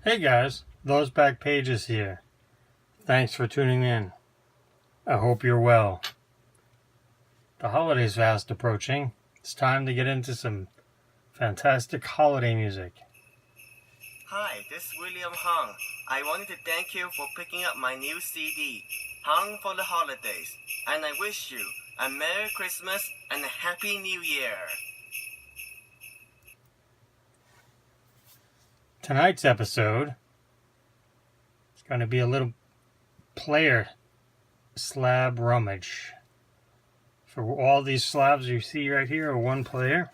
Hey guys, Those Back Pages here. Thanks for tuning in. I hope you're well. The holiday's fast approaching. It's time to get into some fantastic holiday music. Hi, this is William Hung. I wanted to thank you for picking up my new CD, Hung for the Holidays, and I wish you a Merry Christmas and a Happy New Year. Tonight's episode is going to be a little player slab rummage. For all these slabs you see right here are one player.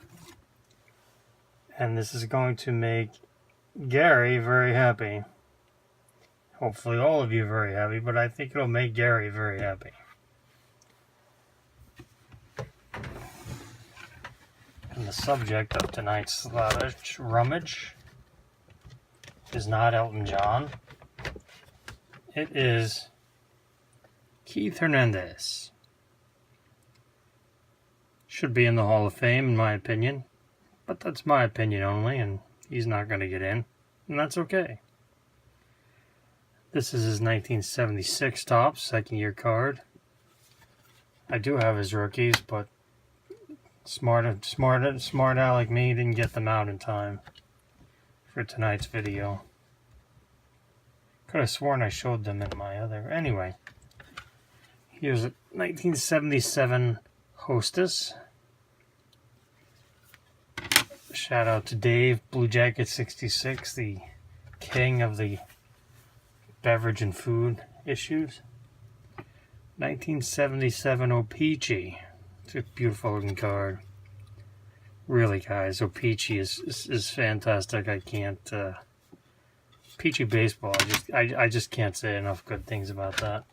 And this is going to make Gary very happy. Hopefully all of you very happy, but I think it'll make Gary very happy. And the subject of tonight's slavish rummage is not Elton John. It is Keith Hernandez. Should be in the Hall of Fame, in my opinion. But that's my opinion only, and he's not going to get in. And that's okay. This is his 1976 Topps, second year card. I do have his rookies, but smart aleck me didn't get them out in time for tonight's video. Could have sworn I showed them in my other. Anyway, here's a 1977 Hostess. Shout out to Dave, Blue Jacket 66, the king of the beverage and food issues. 1977 O-Pee-Chee. It's a beautiful looking card. Really, guys, O-Pee-Chee is fantastic. I can't Peachy baseball. I just can't say enough good things about that.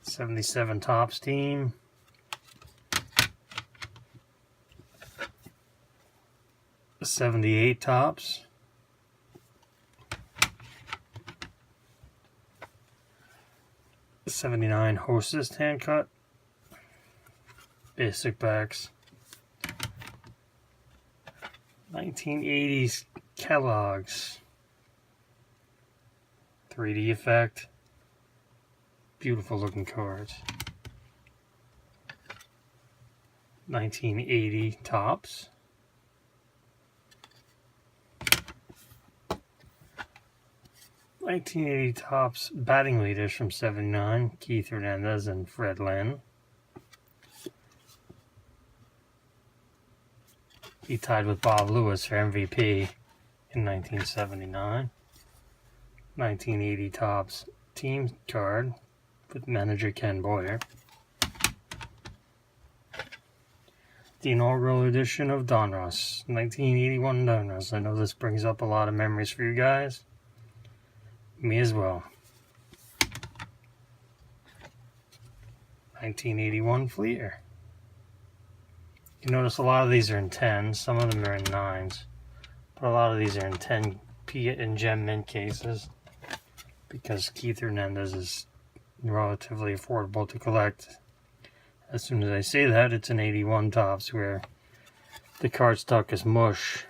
77 Topps team. 78 Topps. '79 Hostess hand cut. Basic backs. 1980s Kellogg's. 3D effect. Beautiful looking cards. 1980 Topps. 1980 Topps batting leaders from '79, Keith Hernandez and Fred Lynn. He tied with Bob Lewis for MVP in 1979. 1980 Topps team card with manager Ken Boyer. The inaugural edition of Donruss, 1981 Donruss. I know this brings up a lot of memories for you guys. Me as well. 1981 Fleer. You notice a lot of these are in 10s, some of them are in 9s, but a lot of these are in 10 P and gem mint cases because Keith Hernandez is relatively affordable to collect. As soon as I say that, it's an 81 Topps where the cardstock is mush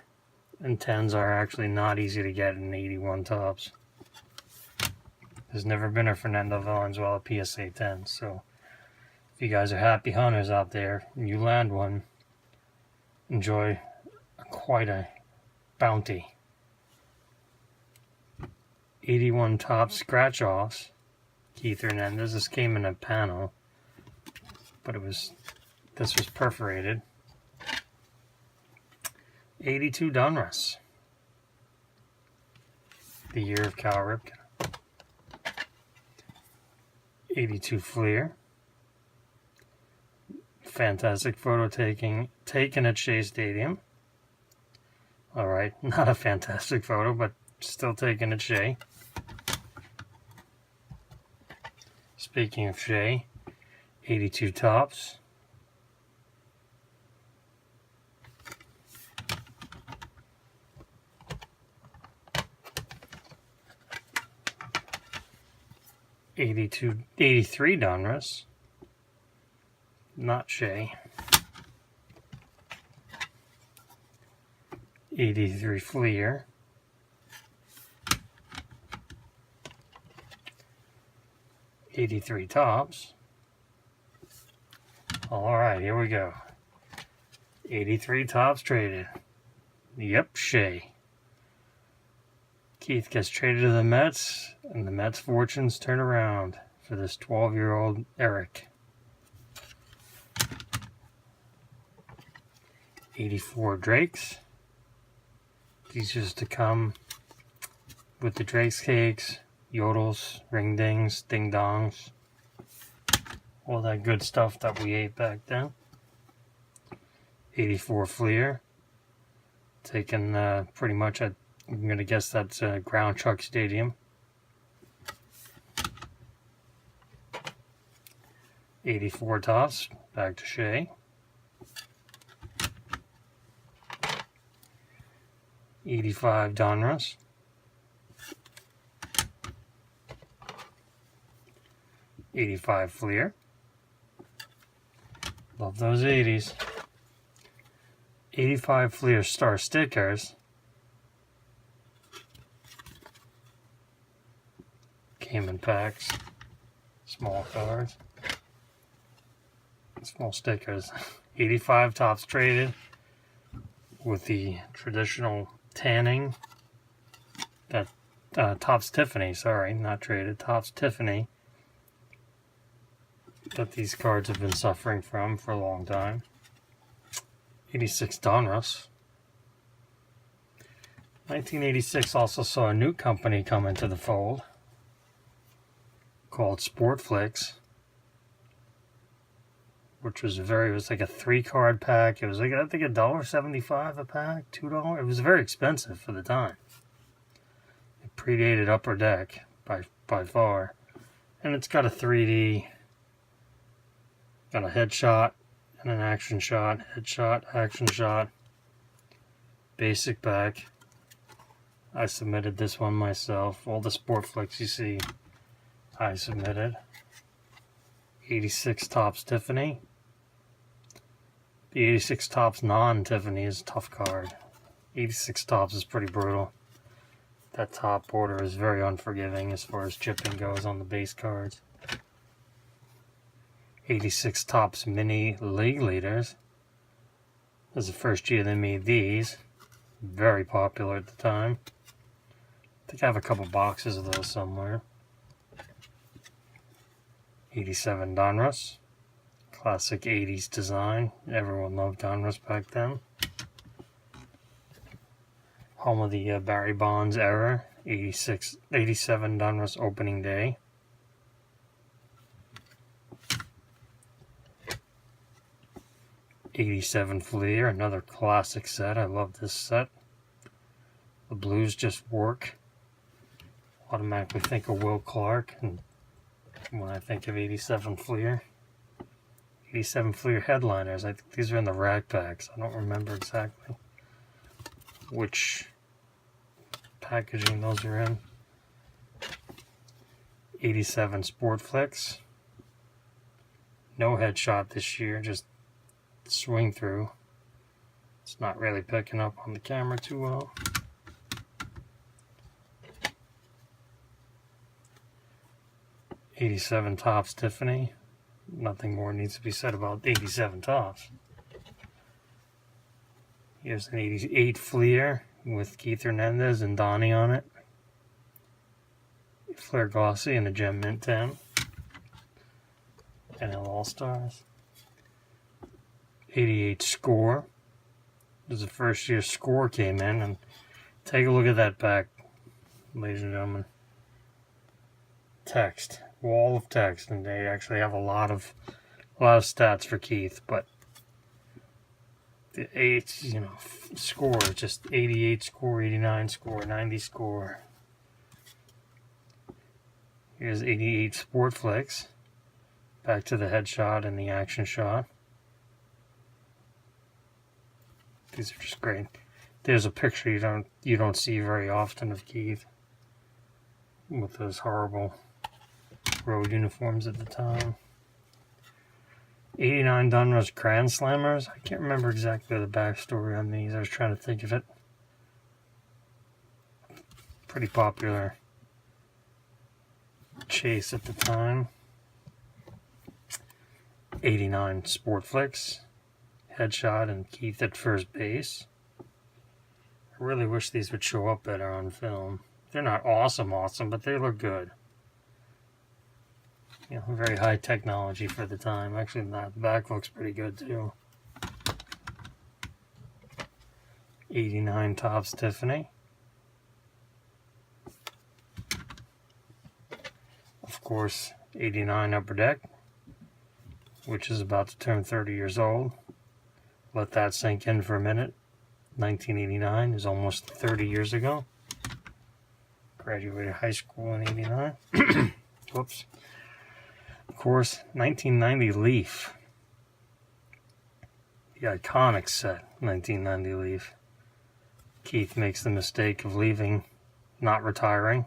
and 10s are actually not easy to get in 81 Topps. There's never been a Fernando Valenzuela PSA 10, so if you guys are happy hunters out there and you land one, enjoy quite a bounty. 81 Topps scratch offs. Keith Hernandez. This came in a panel, but this was perforated. 82 Donruss. The year of Cal Ripken. 82 Fleer. Fantastic photo taken at Shea Stadium. Alright, not a fantastic photo, but still taken at Shea. Speaking of Shea, 82 Topps. '83 Donruss. Not Shea. 83 Fleer. 83 tops. Alright, here we go. 83 tops traded. Yep, Shea. Keith gets traded to the Mets, and the Mets' fortunes turn around for this 12-year-old Eric. 84 Drakes. These used to come with the Drake's cakes, yodels, ring dings, ding dongs, all that good stuff that we ate back then. 84 Fleer. Taken pretty much at, I'm going to guess that's Ground Chuck Stadium. 84 tops, back to Shea. 85 Donruss. 85 Fleer. Love those 80s. 85 Fleer Star Stickers. Came in packs. Small cards. Small stickers. 85 tops traded with the traditional tanning. That Topps Tiffany, sorry, not traded. Topps Tiffany that these cards have been suffering from for a long time. 86 Donruss. 1986 also saw a new company come into the fold called Sportflix, which was it was like a 3-card pack. It was like, I think, $1.75 a pack, $2. It was very expensive for the time. It predated Upper Deck by far. And it's got a 3D, got a headshot and an action shot, headshot, action shot, basic pack. I submitted this one myself. All the Sportflix you see, I submitted. 86 Topps Tiffany. The 86 Topps non-Tiffany is a tough card. 86 Topps is pretty brutal. That top border is very unforgiving as far as chipping goes on the base cards. 86 Topps Mini League Leaders. This is the first year they made these. Very popular at the time. I think I have a couple boxes of those somewhere. 87 Donruss. Classic 80s design. Everyone loved Donruss back then. Home of the Barry Bonds era. 87 Donruss opening day. 87 Fleer, another classic set. I love this set. The blues just work. Automatically think of Will Clark, and when I think of 87 Fleer. 87 Fleer headliners. I think these are in the rack packs. I don't remember exactly which packaging those are in. 87 Sportflix. No headshot this year, just swing through. It's not really picking up on the camera too well. '87 Topps Tiffany. Nothing more needs to be said about 87 Topps. Here's an 88 Fleer with Keith Hernandez and Donnie on it. Flair Glossy and a Gem Mint 10. NL All-Stars. 88 Score. This is the first year Score came in, and take a look at that pack, ladies and gentlemen. Text, wall of text, and they actually have a lot of stats for Keith, but the 8, Score, just 88 Score, 89 Score, 90 Score. Here's 88 Sportflix. Back to the headshot and the action shot. These are just great. There's a picture you don't see very often of Keith with those horrible road uniforms at the time. 89 Donruss Grand Slammers. I can't remember exactly the backstory on these. I was trying to think of it. Pretty popular chase at the time. '89 Sport Flicks, headshot, and Keith at first base. I really wish these would show up better on film. They're not awesome, but they look good. You know, very high technology for the time. Actually, the back looks pretty good too. '89 Topps Tiffany. Of course, '89 Upper Deck, which is about to turn 30 years old. Let that sink in for a minute. 1989 is almost 30 years ago. Graduated high school in '89. Whoops. Of course, 1990 Leaf. The iconic set, 1990 Leaf. Keith makes the mistake of leaving, not retiring,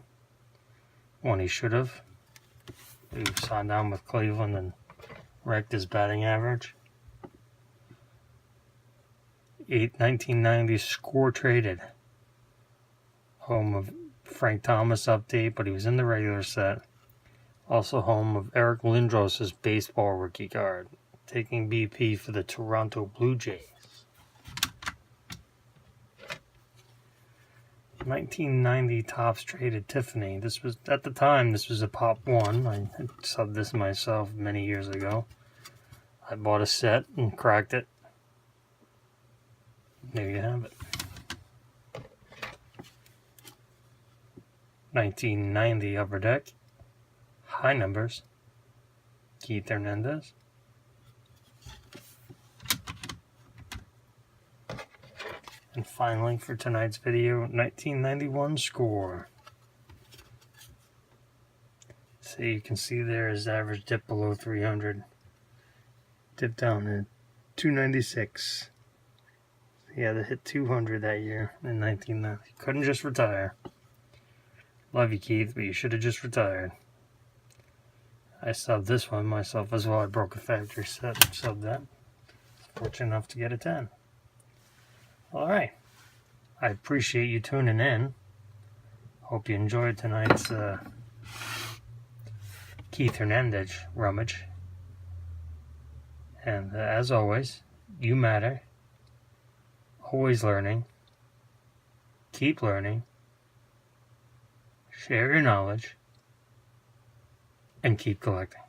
when he should have. He signed on with Cleveland and wrecked his batting average. 1990 Score Traded. Home of Frank Thomas update, but he was in the regular set. Also home of Eric Lindros' baseball rookie card, taking BP for the Toronto Blue Jays. 1990 Topps Traded Tiffany. This was, at the time, this was a Pop 1. I had subbed this myself many years ago. I bought a set and cracked it. There you have it. 1990 Upper Deck. High numbers. Keith Hernandez. And finally, for tonight's video, 1991 Score. So you can see there his average dip below 300. Dipped down to 296. He had to hit 200 that year in 1990. Couldn't just retire. Love you, Keith, but you should have just retired. I subbed this one myself as well. I broke a factory set and subbed that. Fortunate enough to get a 10. Alright. I appreciate you tuning in. Hope you enjoyed tonight's Keith Hernandez Rummage. And as always, you matter. Always learning. Keep learning. Share your knowledge. And keep collecting.